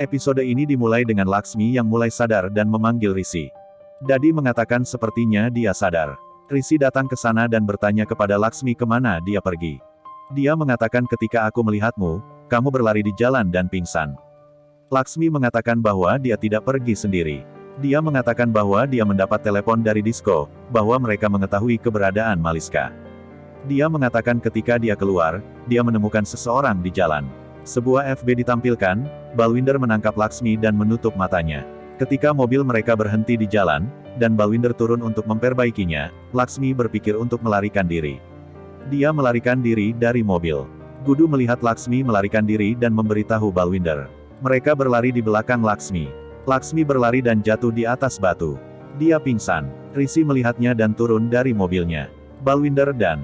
Episode ini dimulai dengan Laksmi yang mulai sadar dan memanggil Risi. Dadi mengatakan sepertinya dia sadar. Risi datang ke sana dan bertanya kepada Laksmi kemana dia pergi. Dia mengatakan ketika aku melihatmu, kamu berlari di jalan dan pingsan. Laksmi mengatakan bahwa dia tidak pergi sendiri. Dia mengatakan bahwa dia mendapat telepon dari Disko, bahwa mereka mengetahui keberadaan Maliska. Dia mengatakan ketika dia keluar, dia menemukan seseorang di jalan. Sebuah FB ditampilkan, Balwinder menangkap Laksmi dan menutup matanya. Ketika mobil mereka berhenti di jalan, dan Balwinder turun untuk memperbaikinya, Laksmi berpikir untuk melarikan diri. Dia melarikan diri dari mobil. Gudu melihat Laksmi melarikan diri dan memberitahu Balwinder. Mereka berlari di belakang Laksmi. Laksmi berlari dan jatuh di atas batu. Dia pingsan. Risi melihatnya dan turun dari mobilnya. Balwinder dan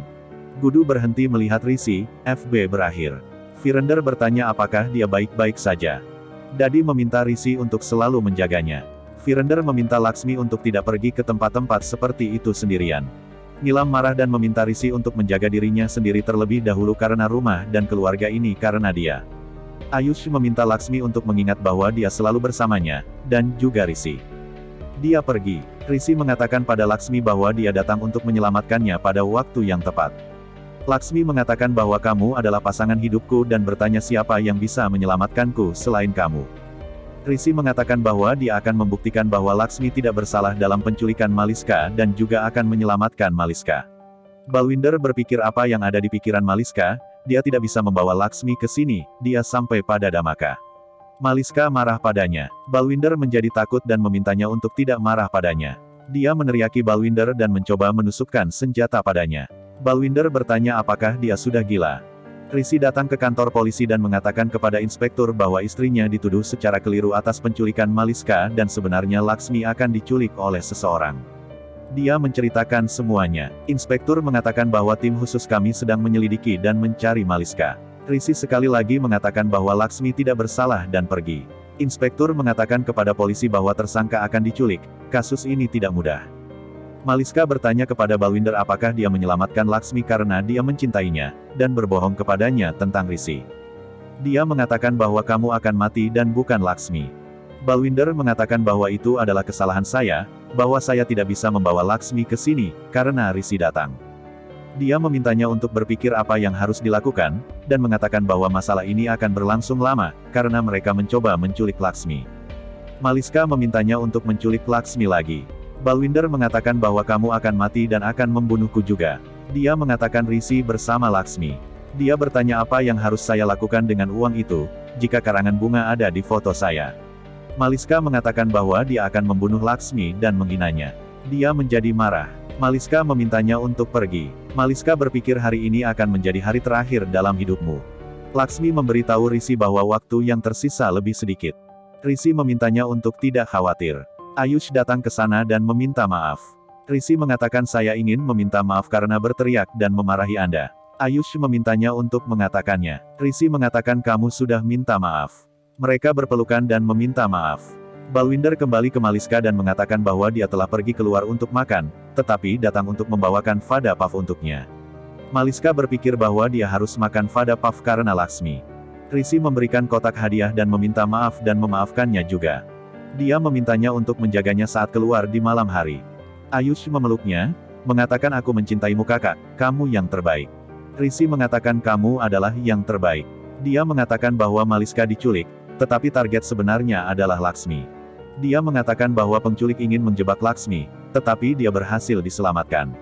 Gudu berhenti melihat Risi. FB berakhir. Virender bertanya apakah dia baik-baik saja. Dadi meminta Risi untuk selalu menjaganya. Virender meminta Laksmi untuk tidak pergi ke tempat-tempat seperti itu sendirian. Nilam marah dan meminta Risi untuk menjaga dirinya sendiri terlebih dahulu karena rumah dan keluarga ini karena dia. Ayush meminta Laksmi untuk mengingat bahwa dia selalu bersamanya, dan juga Risi. Dia pergi. Risi mengatakan pada Laksmi bahwa dia datang untuk menyelamatkannya pada waktu yang tepat. Laksmi mengatakan bahwa kamu adalah pasangan hidupku dan bertanya siapa yang bisa menyelamatkanku selain kamu. Risi mengatakan bahwa dia akan membuktikan bahwa Laksmi tidak bersalah dalam penculikan Maliska dan juga akan menyelamatkan Maliska. Balwinder berpikir apa yang ada di pikiran Maliska, dia tidak bisa membawa Laksmi ke sini, dia sampai pada Damaka. Maliska marah padanya. Balwinder menjadi takut dan memintanya untuk tidak marah padanya. Dia meneriaki Balwinder dan mencoba menusukkan senjata padanya. Balwinder bertanya apakah dia sudah gila. Risi datang ke kantor polisi dan mengatakan kepada inspektur bahwa istrinya dituduh secara keliru atas penculikan Maliska dan sebenarnya Laksmi akan diculik oleh seseorang. Dia menceritakan semuanya. Inspektur mengatakan bahwa tim khusus kami sedang menyelidiki dan mencari Maliska. Risi sekali lagi mengatakan bahwa Laksmi tidak bersalah dan pergi. Inspektur mengatakan kepada polisi bahwa tersangka akan diculik. Kasus ini tidak mudah. Maliska bertanya kepada Balwinder apakah dia menyelamatkan Laksmi karena dia mencintainya, dan berbohong kepadanya tentang Risi. Dia mengatakan bahwa kamu akan mati dan bukan Laksmi. Balwinder mengatakan bahwa itu adalah kesalahan saya, bahwa saya tidak bisa membawa Laksmi ke sini, karena Risi datang. Dia memintanya untuk berpikir apa yang harus dilakukan, dan mengatakan bahwa masalah ini akan berlangsung lama, karena mereka mencoba menculik Laksmi. Maliska memintanya untuk menculik Laksmi lagi. Balwinder mengatakan bahwa kamu akan mati dan akan membunuhku juga. Dia mengatakan Risi bersama Laksmi. Dia bertanya apa yang harus saya lakukan dengan uang itu, jika karangan bunga ada di foto saya. Maliska mengatakan bahwa dia akan membunuh Laksmi dan menghinanya. Dia menjadi marah. Maliska memintanya untuk pergi. Maliska berpikir hari ini akan menjadi hari terakhir dalam hidupmu. Laksmi memberitahu Risi bahwa waktu yang tersisa lebih sedikit. Risi memintanya untuk tidak khawatir. Ayush datang ke sana dan meminta maaf. Risi mengatakan saya ingin meminta maaf karena berteriak dan memarahi Anda. Ayush memintanya untuk mengatakannya. Risi mengatakan kamu sudah minta maaf. Mereka berpelukan dan meminta maaf. Balwinder kembali ke Maliska dan mengatakan bahwa dia telah pergi keluar untuk makan, tetapi datang untuk membawakan Fada Puff untuknya. Maliska berpikir bahwa dia harus makan Fada Puff karena Laksmi. Risi memberikan kotak hadiah dan meminta maaf dan memaafkannya juga. Dia memintanya untuk menjaganya saat keluar di malam hari. Ayush memeluknya, mengatakan aku mencintaimu kakak, kamu yang terbaik. Risi mengatakan kamu adalah yang terbaik. Dia mengatakan bahwa Maliska diculik, tetapi target sebenarnya adalah Laksmi. Dia mengatakan bahwa penculik ingin menjebak Laksmi, tetapi dia berhasil diselamatkan.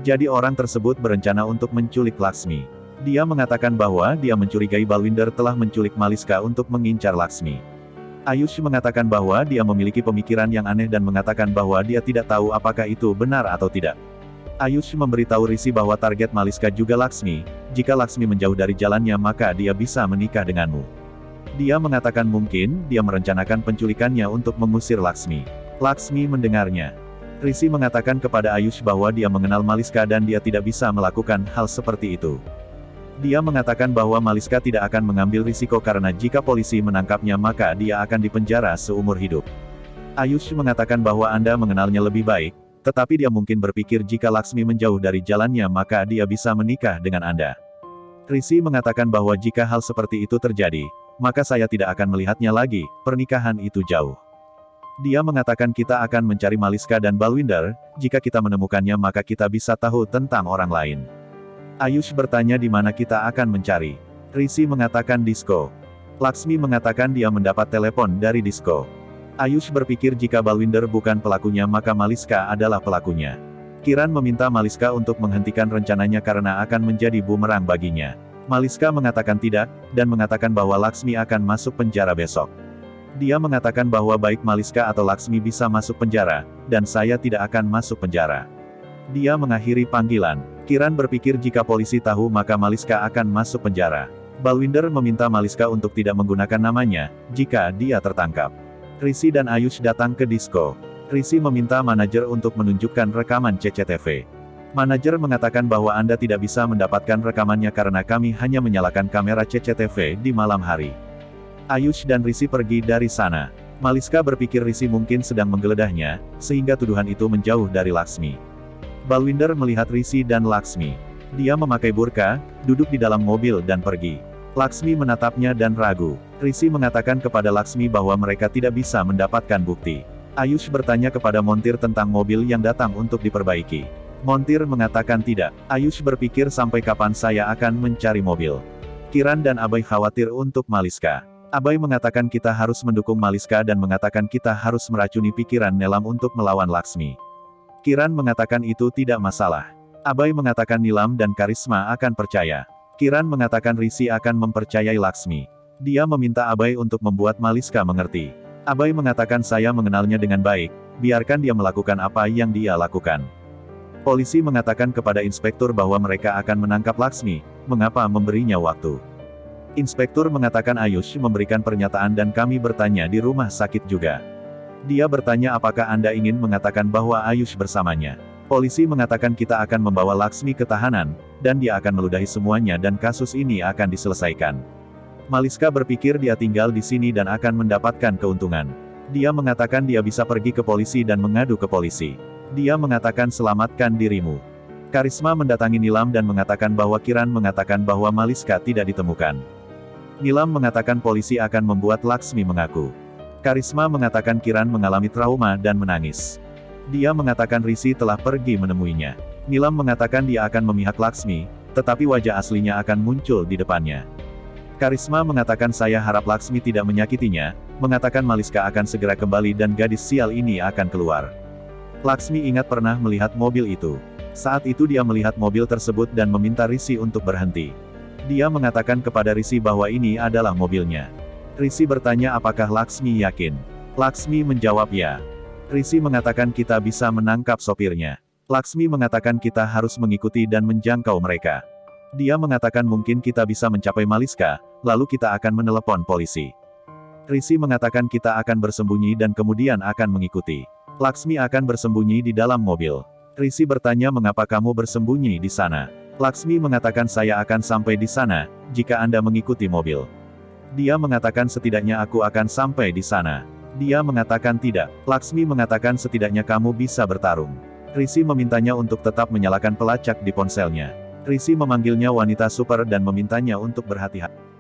Jadi orang tersebut berencana untuk menculik Laksmi. Dia mengatakan bahwa dia mencurigai Balwinder telah menculik Maliska untuk mengincar Laksmi. Ayush mengatakan bahwa dia memiliki pemikiran yang aneh dan mengatakan bahwa dia tidak tahu apakah itu benar atau tidak. Ayush memberitahu Risi bahwa target Maliska juga Laksmi, jika Laksmi menjauh dari jalannya maka dia bisa menikah denganmu. Dia mengatakan mungkin, dia merencanakan penculikannya untuk mengusir Laksmi. Laksmi mendengarnya. Risi mengatakan kepada Ayush bahwa dia mengenal Maliska dan dia tidak bisa melakukan hal seperti itu. Dia mengatakan bahwa Maliska tidak akan mengambil risiko karena jika polisi menangkapnya maka dia akan dipenjara seumur hidup. Ayush mengatakan bahwa Anda mengenalnya lebih baik, tetapi dia mungkin berpikir jika Laksmi menjauh dari jalannya maka dia bisa menikah dengan Anda. Risi mengatakan bahwa jika hal seperti itu terjadi, maka saya tidak akan melihatnya lagi, pernikahan itu jauh. Dia mengatakan kita akan mencari Maliska dan Balwinder, jika kita menemukannya maka kita bisa tahu tentang orang lain. Ayush bertanya di mana kita akan mencari. Rishi mengatakan disko. Laksmi mengatakan dia mendapat telepon dari disko. Ayush berpikir jika Balwinder bukan pelakunya maka Maliska adalah pelakunya. Kiran meminta Maliska untuk menghentikan rencananya karena akan menjadi bumerang baginya. Maliska mengatakan tidak, dan mengatakan bahwa Laksmi akan masuk penjara besok. Dia mengatakan bahwa baik Maliska atau Laksmi bisa masuk penjara, dan saya tidak akan masuk penjara. Dia mengakhiri panggilan. Kiran berpikir jika polisi tahu maka Maliska akan masuk penjara. Balwinder meminta Maliska untuk tidak menggunakan namanya, jika dia tertangkap. Rishi dan Ayush datang ke disko. Rishi meminta manajer untuk menunjukkan rekaman CCTV. Manajer mengatakan bahwa Anda tidak bisa mendapatkan rekamannya karena kami hanya menyalakan kamera CCTV di malam hari. Ayush dan Rishi pergi dari sana. Maliska berpikir Rishi mungkin sedang menggeledahnya, sehingga tuduhan itu menjauh dari Laksmi. Balwinder melihat Rishi dan Laksmi. Dia memakai burka, duduk di dalam mobil dan pergi. Laksmi menatapnya dan ragu. Rishi mengatakan kepada Laksmi bahwa mereka tidak bisa mendapatkan bukti. Ayush bertanya kepada montir tentang mobil yang datang untuk diperbaiki. Montir mengatakan tidak. Ayush berpikir sampai kapan saya akan mencari mobil. Kiran dan Abhay khawatir untuk Maliska. Abhay mengatakan kita harus mendukung Maliska dan mengatakan kita harus meracuni pikiran Neelam untuk melawan Laksmi. Kiran mengatakan itu tidak masalah. Abhay mengatakan Nilam dan Karisma akan percaya. Kiran mengatakan Rishi akan mempercayai Laksmi. Dia meminta Abhay untuk membuat Maliska mengerti. Abhay mengatakan saya mengenalnya dengan baik, biarkan dia melakukan apa yang dia lakukan. Polisi mengatakan kepada inspektur bahwa mereka akan menangkap Laksmi, mengapa memberinya waktu. Inspektur mengatakan Ayush memberikan pernyataan dan kami bertanya di rumah sakit juga. Dia bertanya apakah Anda ingin mengatakan bahwa Ayush bersamanya. Polisi mengatakan kita akan membawa Laksmi ke tahanan, dan dia akan meludahi semuanya dan kasus ini akan diselesaikan. Maliska berpikir dia tinggal di sini dan akan mendapatkan keuntungan. Dia mengatakan dia bisa pergi ke polisi dan mengadu ke polisi. Dia mengatakan selamatkan dirimu. Karisma mendatangi Nilam dan mengatakan bahwa Kiran mengatakan bahwa Maliska tidak ditemukan. Nilam mengatakan polisi akan membuat Laksmi mengaku. Karisma mengatakan Kiran mengalami trauma dan menangis. Dia mengatakan Rishi telah pergi menemuinya. Nilam mengatakan dia akan memihak Laksmi, tetapi wajah aslinya akan muncul di depannya. Karisma mengatakan saya harap Laksmi tidak menyakitinya, mengatakan Maliska akan segera kembali dan gadis sial ini akan keluar. Laksmi ingat pernah melihat mobil itu. Saat itu dia melihat mobil tersebut dan meminta Rishi untuk berhenti. Dia mengatakan kepada Rishi bahwa ini adalah mobilnya. Rishi bertanya apakah Laksmi yakin. Laksmi menjawab ya. Rishi mengatakan kita bisa menangkap sopirnya. Laksmi mengatakan kita harus mengikuti dan menjangkau mereka. Dia mengatakan mungkin kita bisa mencapai Maliska, lalu kita akan menelepon polisi. Rishi mengatakan kita akan bersembunyi dan kemudian akan mengikuti. Laksmi akan bersembunyi di dalam mobil. Rishi bertanya mengapa kamu bersembunyi di sana. Laksmi mengatakan saya akan sampai di sana, jika Anda mengikuti mobil. Dia mengatakan setidaknya aku akan sampai di sana. Dia mengatakan tidak. Laksmi mengatakan setidaknya kamu bisa bertarung. Rishi memintanya untuk tetap menyalakan pelacak di ponselnya. Rishi memanggilnya wanita super dan memintanya untuk berhati-hati.